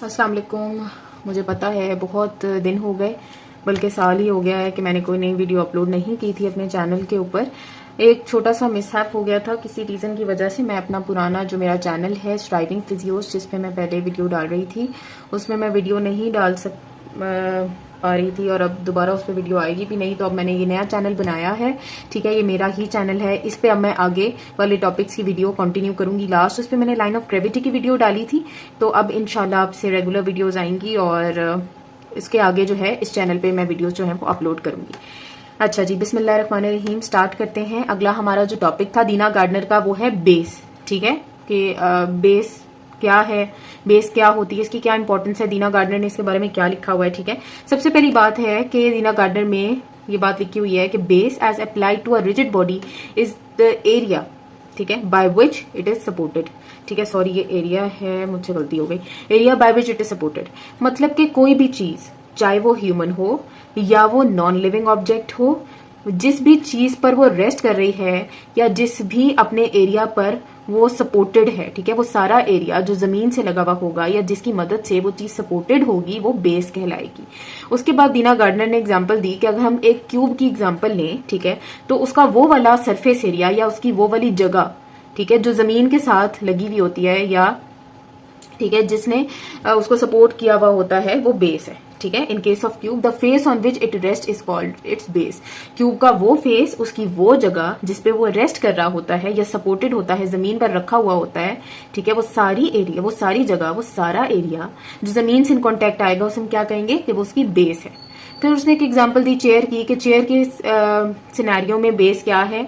अस्सलाम वालेकुम। मुझे पता है बहुत दिन हो गए, बल्कि साल ही हो गया है कि मैंने कोई नई वीडियो अपलोड नहीं की थी अपने चैनल के ऊपर। एक छोटा सा मिसहैप हो गया था किसी रीज़न की वजह से। मैं अपना पुराना जो मेरा चैनल है स्ट्राइविंग फिजियोस, जिस पे मैं पहले वीडियो डाल रही थी, उसमें मैं वीडियो नहीं डाल पा रही थी, और अब दोबारा उस पर वीडियो आएगी भी नहीं। तो अब मैंने ये नया चैनल बनाया है, ठीक है, ये मेरा ही चैनल है। इस पे अब मैं आगे वाले टॉपिक्स की वीडियो कंटिन्यू करूंगी। लास्ट उस पे मैंने लाइन ऑफ ग्रेविटी की वीडियो डाली थी, तो अब इंशाल्लाह आपसे रेगुलर वीडियोज आएंगी और इसके आगे जो है इस चैनल पे मैं वीडियोज जो है वो अपलोड करूंगी। अच्छा जी, बिस्मिल्लाहिर्रहमानिर्रहीम, स्टार्ट करते हैं। अगला हमारा जो टॉपिक था दीना गार्डनर का, वो है बेस। ठीक है, कि बेस क्या है, बेस क्या होती है, इसकी क्या इंपॉर्टेंस है, दीना गार्डनर ने इसके बारे में क्या लिखा हुआ है। ठीक है, सबसे पहली बात है कि दीना गार्डनर में ये बात लिखी हुई है कि base as applied to a rigid body is the area, ठीक है, by which it is supported. ठीक है, सॉरी ये एरिया है, मुझसे गलती हो गई, area bye which it is supported. मतलब कि कोई भी चीज, चाहे वो ह्यूमन हो या वो नॉन लिविंग ऑब्जेक्ट हो, जिस भी चीज पर वो रेस्ट कर रही है या जिस भी अपने एरिया पर वो सपोर्टेड है, ठीक है, वो सारा एरिया जो जमीन से लगा हुआ होगा या जिसकी मदद से वो चीज सपोर्टेड होगी, वो बेस कहलाएगी। उसके बाद दीना गार्डनर ने एग्जांपल दी कि अगर हम एक क्यूब की एग्जांपल लें, ठीक है, तो उसका वो वाला सरफेस एरिया या उसकी वो वाली जगह, ठीक है, जो जमीन के साथ लगी हुई होती है या ठीक है जिसने उसको सपोर्ट किया हुआ होता है, वो बेस है। ठीक है, in case of cube the face on which it rest is called its base. Cube का वो फेस, उसकी वो जगह जिसपे वो रेस्ट कर रहा होता है या सपोर्टेड होता है, जमीन पर रखा हुआ होता है, ठीक है, वो सारी एरिया, वो सारी जगह, वो सारा एरिया जो जमीन से इन कॉन्टेक्ट आएगा, उसे हम क्या कहेंगे कि वो उसकी बेस है। फिर उसने एक एग्जाम्पल दी चेयर की, कि चेयर के सिनेरियो में बेस क्या है,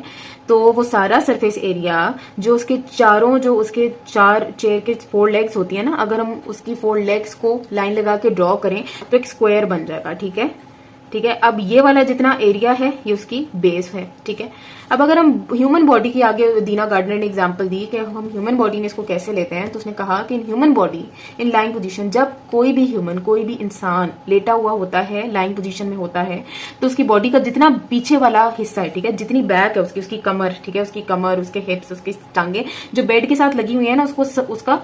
तो वो सारा सरफेस एरिया जो उसके चारों, जो उसके चार चेयर के 4 लेग्स होती है ना, अगर हम उसकी 4 लेग्स को लाइन लगा के ड्रॉ करें तो एक स्क्वायर बन जाएगा। ठीक है, ठीक है, अब ये वाला जितना एरिया है ये उसकी बेस है। ठीक है, अब अगर हम ह्यूमन बॉडी की आगे दीना गार्डनर ने एग्जांपल दी कि हम ह्यूमन बॉडी में इसको कैसे लेते हैं, तो उसने कहा कि in human body in lying position, जब कोई भी ह्यूमन, कोई भी इंसान लेटा हुआ होता है, लाइंग पोजीशन में होता है, तो उसकी बॉडी का जितना पीछे वाला हिस्सा है, ठीक है, जितनी बैक है उसकी, उसकी कमर, ठीक है, उसकी कमर, उसके हिप्स, उसकी टांगे जो बेड के साथ लगी हुई है ना, उसको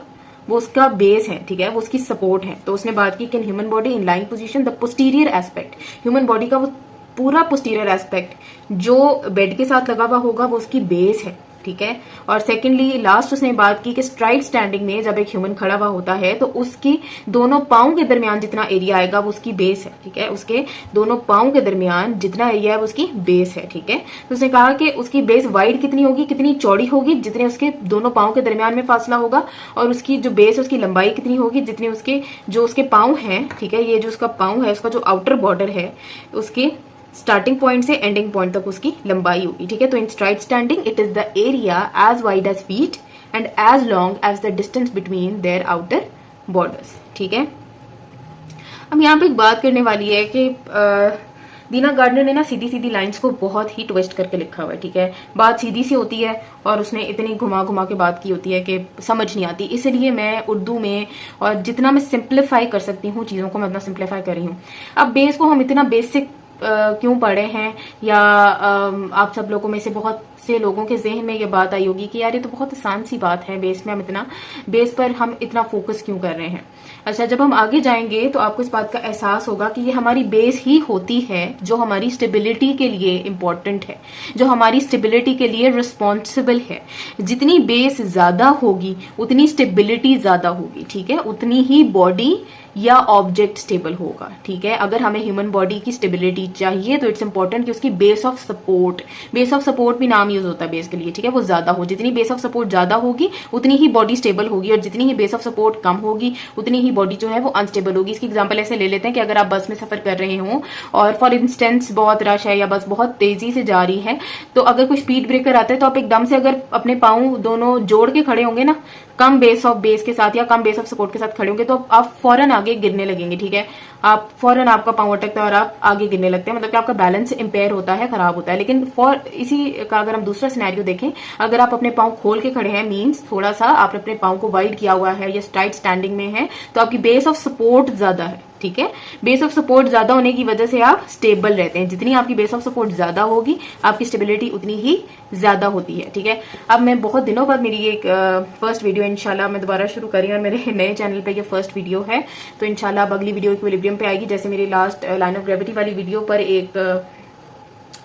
वो उसका बेस है। ठीक है, वो उसकी सपोर्ट है। तो उसने बात की कि human body in lying position the posterior aspect, human body का वो पूरा पोस्टीरियर एस्पेक्ट जो बेड के साथ लगा हुआ होगा, वो उसकी बेस है। ठीक है, और सेकेंडली लास्ट उसने बात की कि स्ट्राइट स्टैंडिंग में जब एक ह्यूमन खड़ा हुआ होता है, तो उसकी दोनों पाँव के दरमियान जितना एरिया आएगा वो उसकी बेस है। ठीक है, उसके दोनों पाँव के दरमियान जितना एरिया है वो उसकी बेस है। ठीक है, तो उसने कहा कि उसकी बेस वाइड कितनी होगी, कितनी चौड़ी होगी, जितने उसके दोनों पाँव के दरमियान में फासला होगा, और उसकी जो बेस है उसकी लंबाई कितनी होगी, जितने उसके जो उसके पाँव हैं, ठीक है, ये जो उसका पाँव है, उसका जो आउटर बॉर्डर है, उसकी स्टार्टिंग पॉइंट से एंडिंग पॉइंट तक उसकी लंबाई होगी। ठीक है, तो in straight standing it is the area as wide as feet and as long as the distance between their outer borders. ठीक है, अब यहाँ पे एक बात करने वाली है कि दीना गार्डनर ने ना सीधी सीधी लाइंस को बहुत ही ट्विस्ट करके लिखा हुआ है। ठीक है, बात सीधी सी होती है और उसने इतनी घुमा घुमा के बात की होती है कि समझ नहीं आती। इसलिए मैं उर्दू में और जितना मैं सिंप्लीफाई कर सकती हूँ चीज़ों को, मैं उतना सिंप्लीफाई कर रही हूँ। अब बेस को हम इतना बेसिक क्यों पढ़े हैं, या आप सब लोगों में से बहुत से लोगों के जहन में ये बात आई होगी कि यार ये तो बहुत आसान सी बात है, बेस में हम इतना, बेस पर हम इतना फोकस क्यों कर रहे हैं। अच्छा, जब हम आगे जाएंगे तो आपको इस बात का एहसास होगा कि ये हमारी बेस ही होती है जो हमारी स्टेबिलिटी के लिए इम्पोर्टेंट है, जो हमारी स्टेबिलिटी के लिए रिस्पॉन्सिबल है। जितनी बेस ज्यादा होगी उतनी स्टेबिलिटी ज्यादा होगी। ठीक है, उतनी ही बॉडी या ऑब्जेक्ट स्टेबल होगा। ठीक है, अगर हमें ह्यूमन बॉडी की स्टेबिलिटी चाहिए तो इट्स इंपॉर्टेंट कि उसकी base of support, base of support भी नाम यूज होता है बेस के लिए, ठीक है, वो ज्यादा हो। जितनी बेस ऑफ सपोर्ट ज्यादा होगी उतनी ही बॉडी स्टेबल होगी, और जितनी ही बेस ऑफ सपोर्ट कम होगी उतनी ही बॉडी जो है वो अनस्टेबल होगी। इसकी एग्जांपल ऐसे ले लेते हैं कि अगर आप बस में सफर कर रहे हो और फॉर इंस्टेंस बहुत रश है या बस बहुत तेजी से जा रही है, तो अगर कोई स्पीड ब्रेकर आता है तो आप एकदम से अगर अपने पाँव दोनों जोड़ के खड़े होंगे ना, कम बेस ऑफ बेस के साथ या कम बेस ऑफ सपोर्ट के साथ खड़े होंगे, तो आप फौरन आगे गिरने लगेंगे। ठीक है, आप फौरन, आपका पाँव अटकता है और आप आगे गिरने लगते हैं, मतलब कि आपका बैलेंस इंपेयर होता है, खराब होता है। लेकिन इसी का अगर हम दूसरा सिनेरियो देखें, अगर आप अपने पाँव खोल के खड़े हैं, मींस थोड़ा सा आपने अपने पाँव को वाइड किया हुआ है या स्ट्राइट स्टैंडिंग में है, तो आपकी बेस ऑफ सपोर्ट ज्यादा है। ठीक है। बेस ऑफ सपोर्ट ज्यादा होने की वजह से आप स्टेबल रहते हैं। जितनी आपकी बेस ऑफ सपोर्ट ज्यादा होगी आपकी स्टेबिलिटी उतनी ही ज्यादा होती है, ठीक है। अब मैं बहुत दिनों बाद मेरी एक फर्स्ट वीडियो इंशाल्लाह मैं दोबारा शुरू कर रही हूँ और मेरे नए चैनल पे ये फर्स्ट वीडियो है, तो इंशाल्लाह अब अगली वीडियो इक्विलिब्रियम पे आएगी। जैसे मेरी लास्ट लाइन ऑफ ग्रेविटी वाली वीडियो पर एक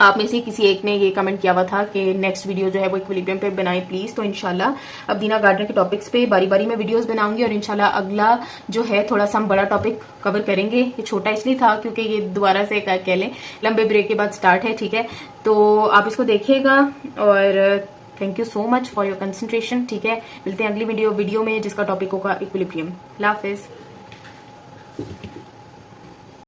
आप में से किसी एक ने ये कमेंट किया हुआ था कि नेक्स्ट वीडियो जो है वो इक्विलिब्रियम पे बनाएं प्लीज। तो इंशाल्लाह अब दीना गार्डनर के टॉपिक्स पे बारी बारी में वीडियोस बनाऊंगी और इंशाल्लाह अगला जो है थोड़ा सा हम बड़ा टॉपिक कवर करेंगे। ये छोटा इसलिए था क्योंकि ये दोबारा से कह लें लंबे ब्रेक के बाद स्टार्ट है, ठीक है। तो आप इसको देखिएगा और thank you so much for your concentration, ठीक है। मिलते हैं अगली वीडियो में जिसका टॉपिक होगा इक्विलिब्रियम। अल्लाह हाफिज।